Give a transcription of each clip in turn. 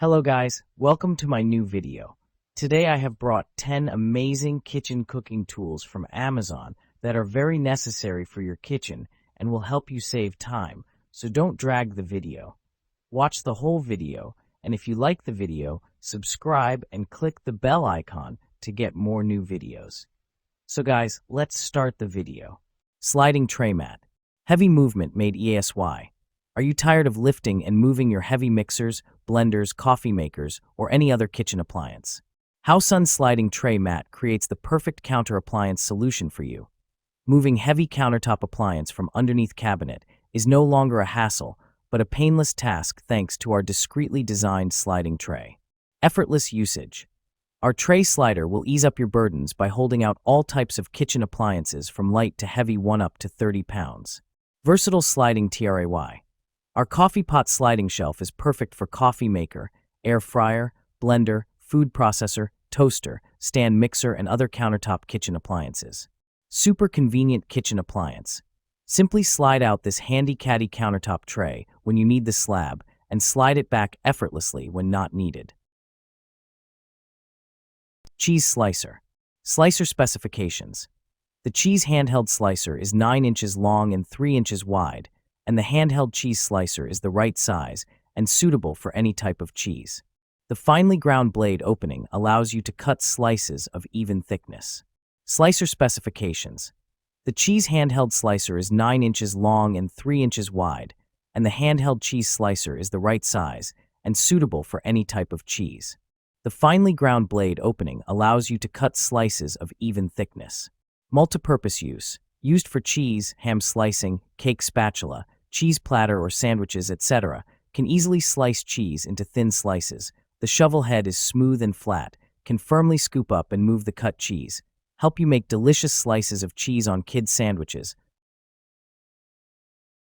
Hello guys, welcome to my new video. Today I have brought 10 amazing kitchen cooking tools from Amazon that are very necessary for your kitchen and will help you save time, so don't drag the video. Watch the whole video, and if you like the video, subscribe and click the bell icon to get more new videos. So guys, let's start the video. Sliding tray mat. Heavy movement made easy. Are you tired of lifting and moving your heavy mixers, blenders, coffee makers, or any other kitchen appliance? Howsun's sliding tray mat creates the perfect counter appliance solution for you. Moving heavy countertop appliance from underneath cabinet is no longer a hassle, but a painless task thanks to our discreetly designed sliding tray. Effortless usage. Our tray slider will ease up your burdens by holding out all types of kitchen appliances from light to heavy, one up to 30 pounds. Versatile sliding tray. Our coffee pot sliding shelf is perfect for coffee maker, air fryer, blender, food processor, toaster, stand mixer, and other countertop kitchen appliances. Super convenient kitchen appliance. Simply slide out this handy caddy countertop tray when you need the slab and slide it back effortlessly when not needed. Cheese slicer. Slicer specifications. The cheese handheld slicer is 9 inches long and 3 inches wide, and the handheld cheese slicer is the right size and suitable for any type of cheese. The finely ground blade opening allows you to cut slices of even thickness. Slicer specifications. The cheese handheld slicer is 9 inches long and 3 inches wide, and the handheld cheese slicer is the right size and suitable for any type of cheese. The finely ground blade opening allows you to cut slices of even thickness. Multipurpose use. Used for cheese, ham slicing, cake spatula, cheese platter or sandwiches, etc., can easily slice cheese into thin slices. The shovel head is smooth and flat, can firmly scoop up and move the cut cheese, help you make delicious slices of cheese on kids' sandwiches.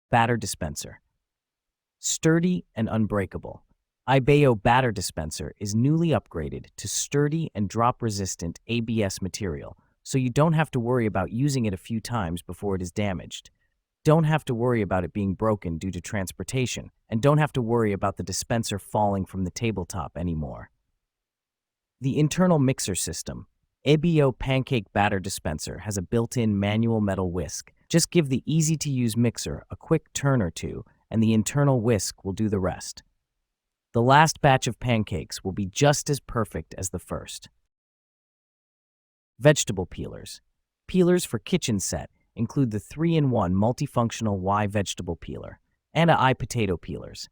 Batter dispenser. Sturdy and unbreakable. Ibeo batter dispenser is newly upgraded to sturdy and drop-resistant ABS material, so you don't have to worry about using it a few times before it is damaged. Don't have to worry about it being broken due to transportation, and don't have to worry about the dispenser falling from the tabletop anymore. The internal mixer system. Ibeo pancake batter dispenser has a built-in manual metal whisk. Just give the easy-to-use mixer a quick turn or two, and the internal whisk will do the rest. The last batch of pancakes will be just as perfect as the first. Vegetable peelers. Peelers for kitchen set include the 3-in-1 multifunctional Y vegetable peeler and I potato peelers.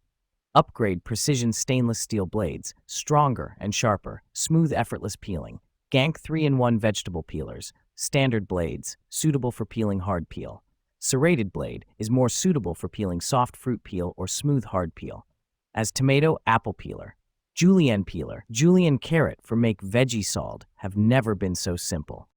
Upgrade precision stainless steel blades, stronger and sharper, smooth effortless peeling. Gank 3-in-1 vegetable peelers, standard blades, suitable for peeling hard peel. Serrated blade is more suitable for peeling soft fruit peel or smooth hard peel. As tomato apple peeler. Julienne peeler, julienne carrot for make veggie salt have never been so simple.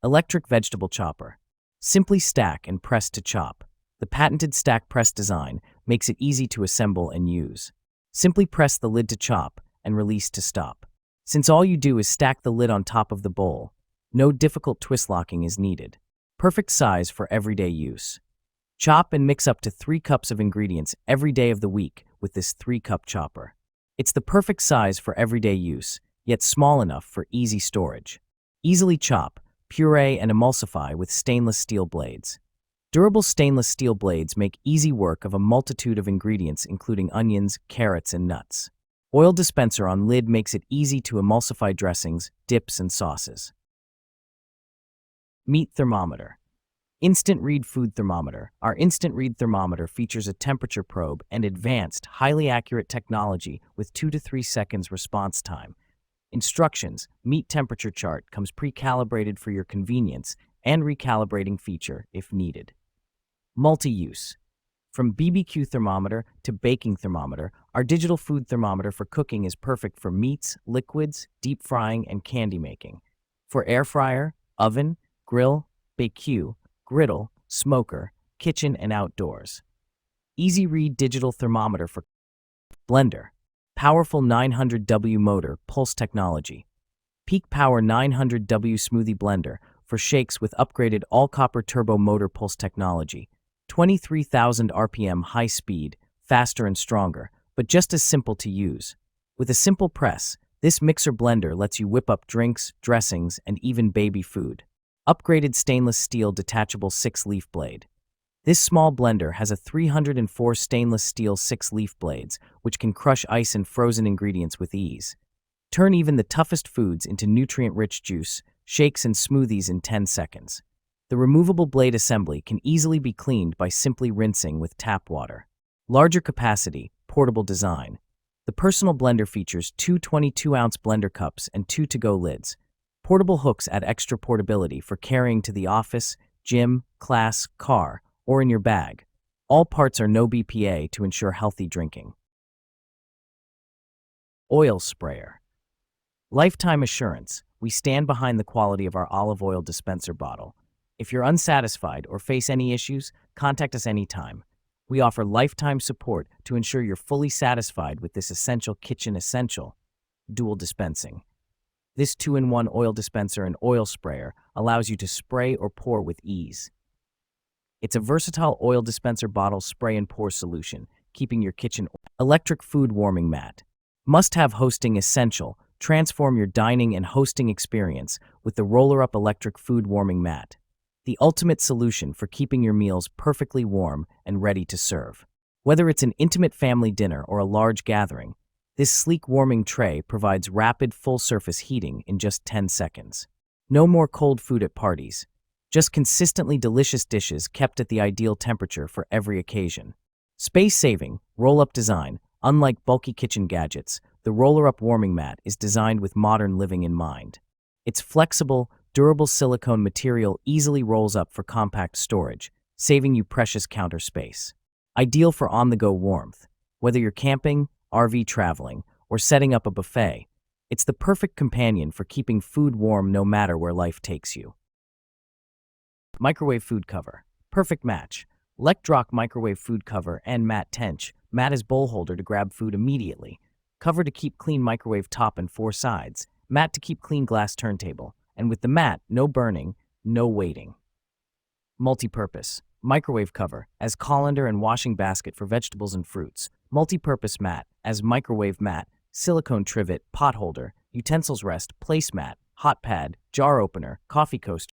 Electric vegetable chopper. Simply stack and press to chop. The patented stack press design makes it easy to assemble and use. Simply press the lid to chop and release to stop. Since all you do is stack the lid on top of the bowl, no difficult twist locking is needed. Perfect size for everyday use. Chop and mix up to 3 cups of ingredients every day of the week with this 3-cup chopper. It's the perfect size for everyday use, yet small enough for easy storage. Easily chop, puree, and emulsify with stainless steel blades. Durable stainless steel blades make easy work of a multitude of ingredients including onions, carrots, and nuts. Oil dispenser on lid makes it easy to emulsify dressings, dips, and sauces. Meat thermometer. Instant Read Food Thermometer. Our Instant Read Thermometer features a temperature probe and advanced, highly accurate technology with 2 to 3 seconds response time. Instructions. Meat temperature chart comes pre-calibrated for your convenience and recalibrating feature if needed. Multi-use. From BBQ thermometer to baking thermometer, our digital food thermometer for cooking is perfect for meats, liquids, deep frying, and candy making. For air fryer, oven, grill, BBQ, griddle, smoker, kitchen, and outdoors. Easy Read digital thermometer for blender. Powerful 900W motor, pulse technology. Peak power 900W smoothie blender for shakes with upgraded all-copper turbo motor pulse technology. 23,000 RPM high speed, faster and stronger, but just as simple to use. With a simple press, this mixer blender lets you whip up drinks, dressings, and even baby food. Upgraded stainless steel detachable 6-leaf blade. This small blender has a 304 stainless steel 6-leaf blades, which can crush ice and frozen ingredients with ease. Turn even the toughest foods into nutrient-rich juice, shakes, and smoothies in 10 seconds. The removable blade assembly can easily be cleaned by simply rinsing with tap water. Larger capacity, portable design. The personal blender features two 22-ounce blender cups and two to-go lids. Portable hooks add extra portability for carrying to the office, gym, class, car, or in your bag. All parts are no BPA to ensure healthy drinking. Oil sprayer. Lifetime assurance. We stand behind the quality of our olive oil dispenser bottle. If you're unsatisfied or face any issues, contact us anytime. We offer lifetime support to ensure you're fully satisfied with this essential kitchen essential. Dual dispensing. This 2-in-1 oil dispenser and oil sprayer allows you to spray or pour with ease. It's a versatile oil dispenser bottle spray and pour solution, keeping your kitchen. Electric food warming mat. Must-have hosting essential. Transform your dining and hosting experience with the roller-up electric food warming mat. The ultimate solution for keeping your meals perfectly warm and ready to serve. Whether it's an intimate family dinner or a large gathering, this sleek warming tray provides rapid full-surface heating in just 10 seconds. No more cold food at parties. Just consistently delicious dishes kept at the ideal temperature for every occasion. Space-saving, roll-up design. Unlike bulky kitchen gadgets, the roller-up warming mat is designed with modern living in mind. Its flexible, durable silicone material easily rolls up for compact storage, saving you precious counter space. Ideal for on-the-go warmth. Whether you're camping, RV traveling, or setting up a buffet, it's the perfect companion for keeping food warm no matter where life takes you. Microwave food cover. Perfect match. Electroc microwave food cover and mat tench. Mat is bowl holder to grab food immediately. Cover to keep clean microwave top and 4 sides. Mat to keep clean glass turntable. And with the mat, no burning, no waiting. Multi-purpose. Microwave cover as colander and washing basket for vegetables and fruits. Multi-purpose mat as microwave mat, silicone trivet, pot holder, utensils rest, placemat, hot pad, jar opener, coffee coaster.